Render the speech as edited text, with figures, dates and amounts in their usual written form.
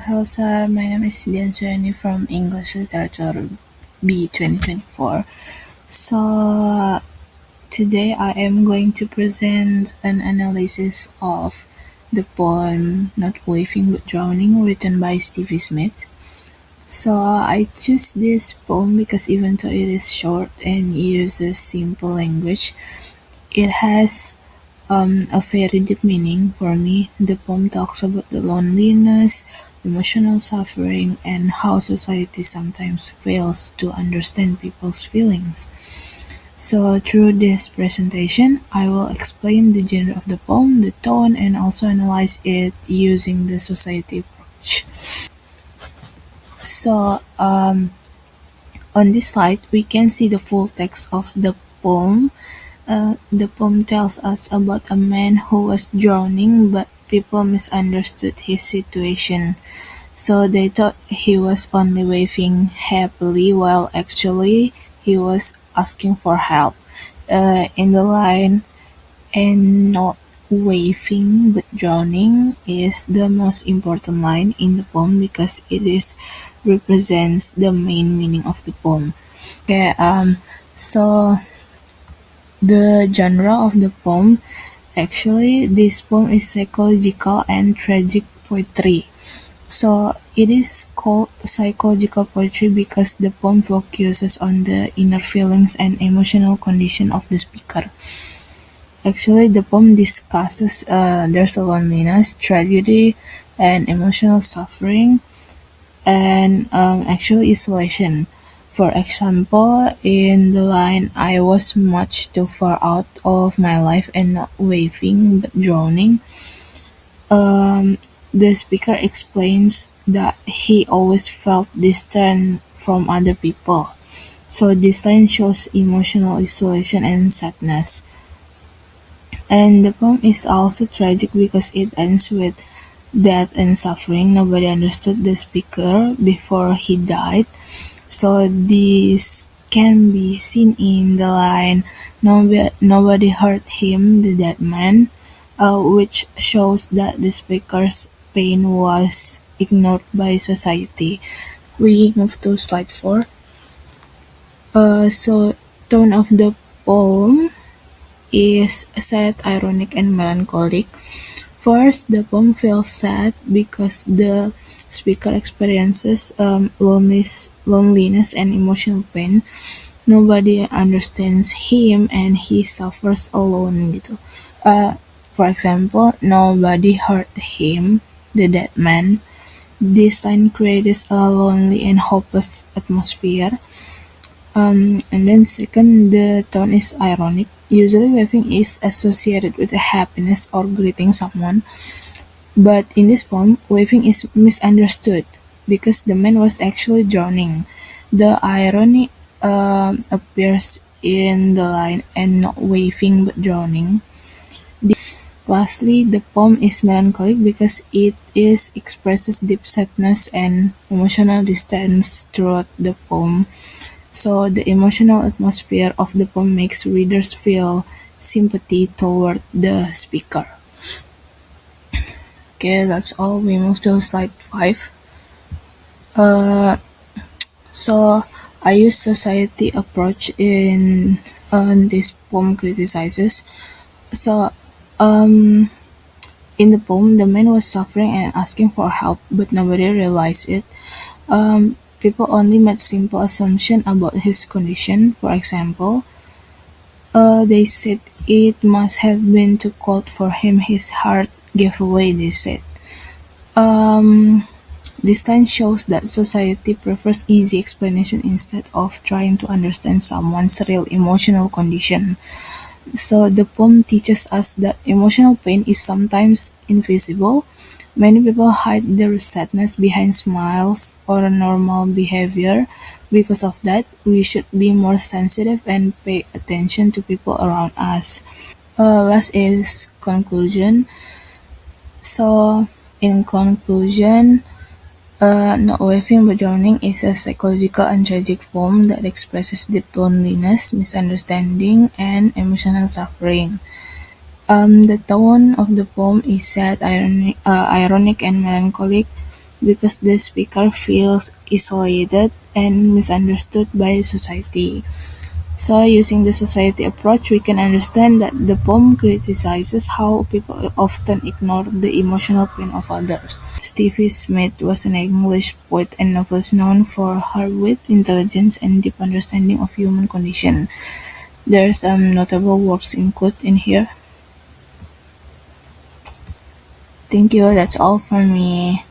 Hello, sir. My name is Dian from English Literature B 2024. So, today I am going to present an analysis of the poem Not Waving but Drowning, written by Stevie Smith. So, I choose this poem because even though it is short and uses simple language, it has a very deep meaning for me. The poem talks about the loneliness, emotional suffering, and how society sometimes fails to understand people's feelings. So, through this presentation, I will explain the genre of the poem, the tone, and also analyze it using the society approach. So, on this slide, we can see the full text of the poem. The poem tells us about a man who was drowning, but people misunderstood his situation. So they thought he was only waving happily while actually he was asking for help. In the line, and not waving but drowning is the most important line in the poem because it is represents the main meaning of the poem. Okay, so the genre of the poem, actually, this poem is psychological and tragic poetry. So it is called psychological poetry because the poem focuses on the inner feelings and emotional condition of the speaker. Actually, the poem discusses there's a loneliness, tragedy, and emotional suffering, and actually isolation. For example, in the line, I was much too far out of my life and not waving but drowning. The speaker explains that he always felt distant from other people. So this line shows emotional isolation and sadness. And the poem is also tragic because it ends with death and suffering. Nobody understood the speaker before he died. So this can be seen in the line nobody heard him, the dead man, which shows that the speaker's pain was ignored by society. We move to slide 4. So tone of the poem is sad, ironic, and melancholic. First, the poem feels sad because the speaker experiences loneliness and emotional pain. Nobody understands him and he suffers alone gitu. For example, nobody heard him, the dead man. This line creates a lonely and hopeless atmosphere. And then second, the tone is ironic. Usually waving is associated with happiness or greeting someone, but in this poem, waving is misunderstood because the man was actually drowning. The irony appears in the line and not waving but drowning. Lastly, the poem is melancholic because it is expresses deep sadness and emotional distance throughout the poem. So the emotional atmosphere of the poem makes readers feel sympathy toward the speaker. Okay, that's all. We move to slide 5. Uh, so I use society approach in this poem criticizes. So in the poem, the man was suffering and asking for help, but nobody realized it. People only made simple assumption about his condition. For example, they said it must have been too cold for him. His heart gave away. They said. Um, this line shows that society prefers easy explanation instead of trying to understand someone's real emotional condition. So the poem teaches us that emotional pain is sometimes invisible. Many people hide their sadness behind smiles or normal behavior. Because of that, we should be more sensitive and pay attention to people around us. Last is conclusion. So, in conclusion, Not Waving but Drowning is a psychological and tragic poem that expresses deep loneliness, misunderstanding, and emotional suffering. The tone of the poem is sad, ironic, and melancholic. because the speaker feels isolated and misunderstood by society. So, using the society approach, we can understand that the poem criticizes how people often ignore the emotional pain of others. Stevie Smith was an English poet and novelist known for her wit, intelligence, and deep understanding of human condition. There are some notable works included in here. Thank you, that's all for me.